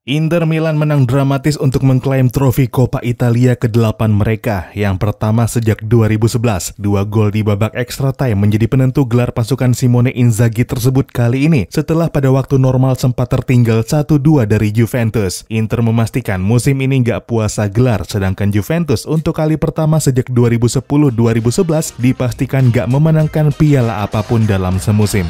Inter Milan menang dramatis untuk mengklaim trofi Coppa Italia ke-8 mereka. Yang pertama sejak 2011, 2 gol di babak extra time menjadi penentu gelar pasukan Simone Inzaghi tersebut kali ini setelah pada waktu normal sempat tertinggal 1-2 dari Juventus. Inter memastikan musim ini nggak puasa gelar, sedangkan Juventus untuk kali pertama sejak 2010-2011 dipastikan nggak memenangkan piala apapun dalam semusim.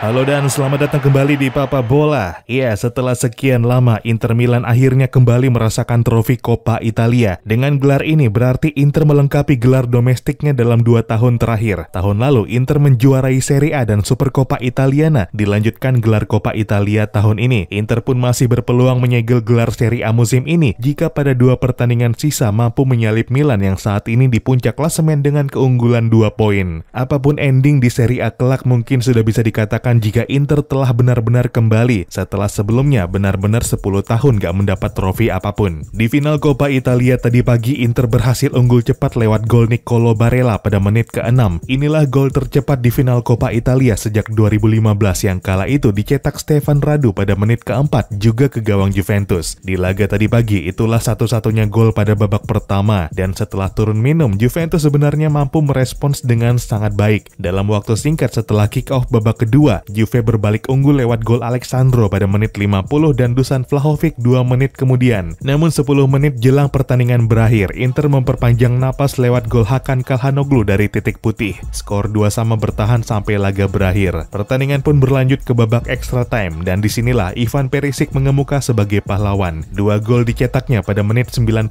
Halo dan selamat datang kembali di Papa Bola. Ya, setelah sekian lama Inter Milan akhirnya kembali merasakan trofi Coppa Italia. Dengan gelar ini berarti Inter melengkapi gelar domestiknya dalam 2 tahun terakhir. Tahun lalu Inter menjuarai Serie A dan Supercoppa Italiana, dilanjutkan gelar Coppa Italia tahun ini. Inter pun masih berpeluang menyegel gelar Serie A musim ini jika pada 2 pertandingan sisa mampu menyalip Milan yang saat ini di puncak klasemen dengan keunggulan 2 poin. Apapun ending di Serie A kelak mungkin sudah bisa dikatakan jika Inter telah benar-benar kembali setelah sebelumnya benar-benar 10 tahun gak mendapat trofi apapun. Di final Coppa Italia tadi pagi Inter berhasil unggul cepat lewat gol Nicolo Barella pada menit ke-6. Inilah gol tercepat di final Coppa Italia sejak 2015 yang kala itu dicetak Stefan Radu pada menit ke-4 juga ke gawang Juventus. Di laga tadi pagi itulah satu-satunya gol pada babak pertama dan setelah turun minum Juventus sebenarnya mampu merespons dengan sangat baik. Dalam waktu singkat setelah kick off babak kedua, Juve berbalik unggul lewat gol Alexandro pada menit 50 dan Dusan Vlahovic 2 menit kemudian. Namun 10 menit jelang pertandingan berakhir, Inter memperpanjang napas lewat gol Hakan Calhanoglu dari titik putih. Skor 2-2 bertahan sampai laga berakhir. Pertandingan pun berlanjut ke babak extra time dan disinilah Ivan Perisic mengemuka sebagai pahlawan. 2 gol dicetaknya pada menit 99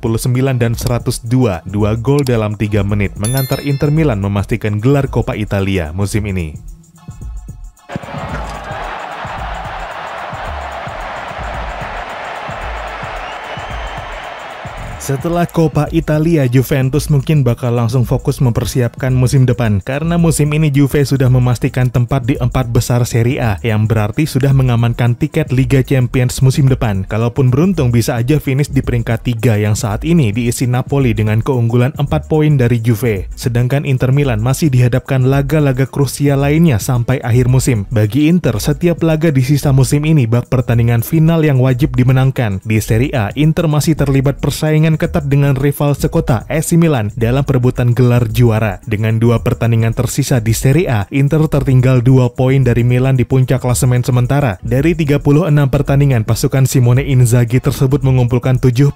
dan 102. 2 gol dalam 3 menit mengantar Inter Milan memastikan gelar Coppa Italia musim ini. Setelah Coppa Italia, Juventus mungkin bakal langsung fokus mempersiapkan musim depan karena musim ini Juve sudah memastikan tempat di 4 besar Serie A yang berarti sudah mengamankan tiket Liga Champions musim depan. Kalaupun beruntung bisa aja finish di peringkat 3 yang saat ini diisi Napoli dengan keunggulan 4 poin dari Juve. Sedangkan Inter Milan masih dihadapkan laga-laga krusial lainnya sampai akhir musim. Bagi Inter, setiap laga di sisa musim ini bak pertandingan final yang wajib dimenangkan. Di Serie A, Inter masih terlibat persaingan ketat dengan rival sekota AC Milan dalam perebutan gelar juara. Dengan 2 pertandingan tersisa di Serie A, Inter tertinggal 2 poin dari Milan di puncak klasemen sementara. Dari 36 pertandingan, pasukan Simone Inzaghi tersebut mengumpulkan 78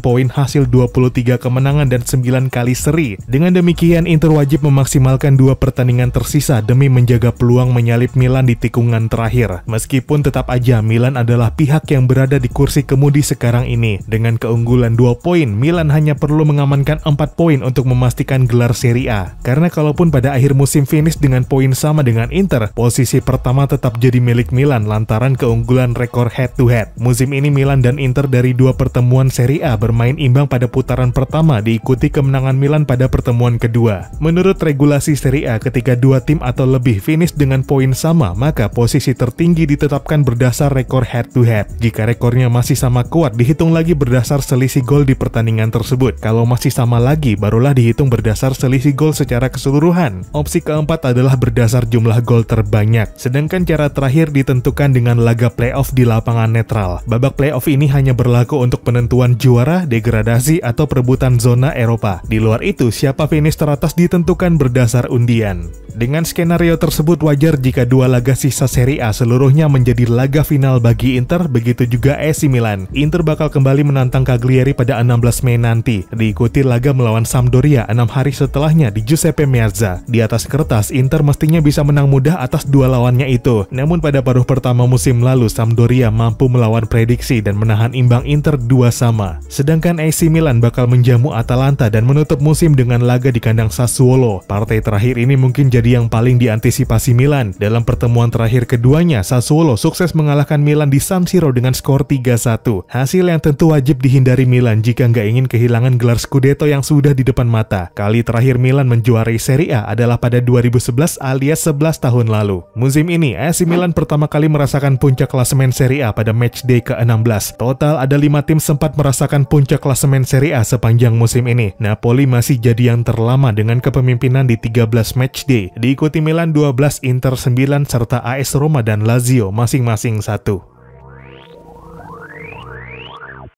poin hasil 23 kemenangan dan 9 kali seri. Dengan demikian, Inter wajib memaksimalkan 2 pertandingan tersisa demi menjaga peluang menyalip Milan di tikungan terakhir. Meskipun tetap aja Milan adalah pihak yang berada di kursi kemudi sekarang ini. Dengan keunggulan 2 poin, Milan hanya perlu mengamankan 4 poin untuk memastikan gelar Serie A. Karena kalaupun pada akhir musim finish dengan poin sama dengan Inter, posisi pertama tetap jadi milik Milan lantaran keunggulan rekor head to head. Musim ini Milan dan Inter dari 2 pertemuan Serie A bermain imbang pada putaran pertama diikuti kemenangan Milan pada pertemuan kedua. Menurut regulasi Serie A, ketika 2 tim atau lebih finish dengan poin sama, maka posisi tertinggi ditetapkan berdasar rekor head to head. Jika rekornya masih sama kuat, dihitung lagi berdasar selisih gol di pertandingan tersebut. Kalau masih sama lagi, barulah dihitung berdasar selisih gol secara keseluruhan. Opsi keempat adalah berdasar jumlah gol terbanyak. Sedangkan cara terakhir ditentukan dengan laga playoff di lapangan netral. Babak playoff ini hanya berlaku untuk penentuan juara, degradasi, atau perebutan zona Eropa. Di luar itu, siapa finish teratas ditentukan berdasar undian. Dengan skenario tersebut wajar jika 2 laga sisa Serie A seluruhnya menjadi laga final bagi Inter, begitu juga AC Milan. Inter bakal kembali menantang Cagliari pada 16 Mei nanti, diikuti laga melawan Sampdoria 6 hari setelahnya di Giuseppe Meazza. Di atas kertas, Inter mestinya bisa menang mudah atas 2 lawannya itu. Namun pada paruh pertama musim lalu, Sampdoria mampu melawan prediksi dan menahan imbang Inter 2-2. Sedangkan AC Milan bakal menjamu Atalanta dan menutup musim dengan laga di kandang Sassuolo. Partai terakhir ini mungkin jadi yang paling diantisipasi Milan. Dalam pertemuan terakhir keduanya, Sassuolo sukses mengalahkan Milan di San Siro dengan skor 3-1. Hasil yang tentu wajib dihindari Milan jika jika nggak ingin kehilangan gelar Scudetto yang sudah di depan mata. Kali terakhir Milan menjuarai Serie A adalah pada 2011 alias 11 tahun lalu. Musim ini, AC Milan pertama kali merasakan puncak klasemen Serie A pada matchday ke-16. Total ada 5 tim sempat merasakan puncak klasemen Serie A sepanjang musim ini. Napoli masih jadi yang terlama dengan kepemimpinan di 13 matchday. Diikuti Milan 12, Inter 9, serta AS Roma dan Lazio masing-masing 1.